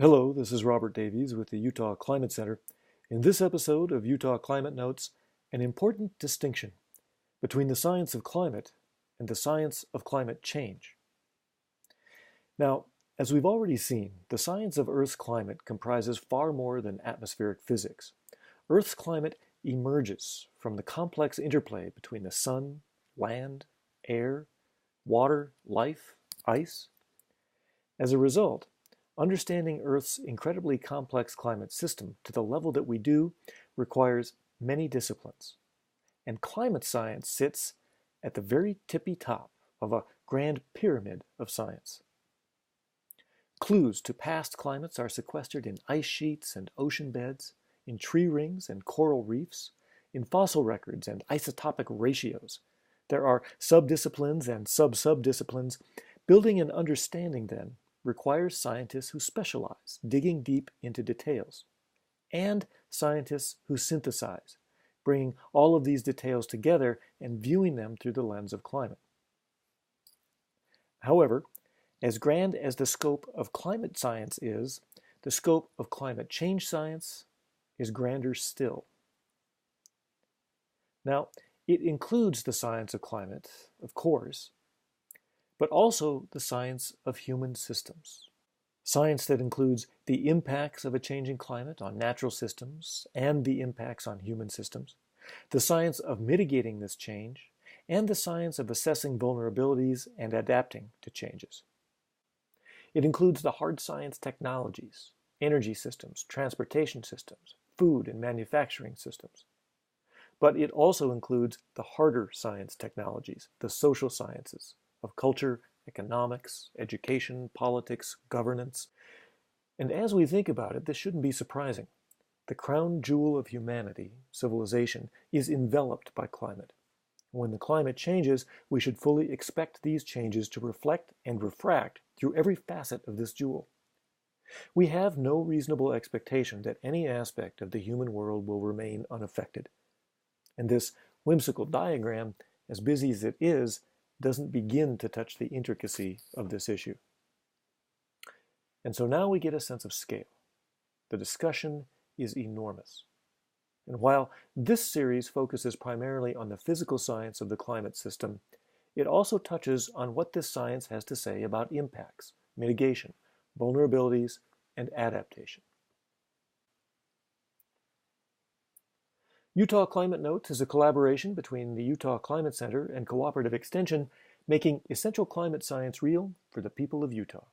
Hello, this is Robert Davies with the Utah Climate Center. In this episode of Utah Climate Notes, an important distinction between the science of climate and the science of climate change. Now, as we've already seen, the science of Earth's climate comprises far more than atmospheric physics. Earth's climate emerges from the complex interplay between the sun, land, air, water, life, ice. As a result, understanding Earth's incredibly complex climate system to the level that we do requires many disciplines. And climate science sits at the very tippy top of a grand pyramid of science. Clues to past climates are sequestered in ice sheets and ocean beds, in tree rings and coral reefs, in fossil records and isotopic ratios. There are subdisciplines and sub-subdisciplines. Building an understanding, then, requires scientists who specialize, digging deep into details, and scientists who synthesize, bringing all of these details together and viewing them through the lens of climate. However, as grand as the scope of climate science is, the scope of climate change science is grander still. Now, it includes the science of climate, of course, but also the science of human systems. Science that includes the impacts of a changing climate on natural systems and the impacts on human systems, the science of mitigating this change, and the science of assessing vulnerabilities and adapting to changes. It includes the hard science technologies, energy systems, transportation systems, food and manufacturing systems. But it also includes the harder science technologies, the social sciences, of culture, economics, education, politics, governance. And as we think about it, this shouldn't be surprising. The crown jewel of humanity, civilization, is enveloped by climate. When the climate changes, we should fully expect these changes to reflect and refract through every facet of this jewel. We have no reasonable expectation that any aspect of the human world will remain unaffected. And this whimsical diagram, as busy as it is, doesn't begin to touch the intricacy of this issue. And so now we get a sense of scale. The discussion is enormous. And while this series focuses primarily on the physical science of the climate system, it also touches on what this science has to say about impacts, mitigation, vulnerabilities, and adaptation. Utah Climate Notes is a collaboration between the Utah Climate Center and Cooperative Extension, making essential climate science real for the people of Utah.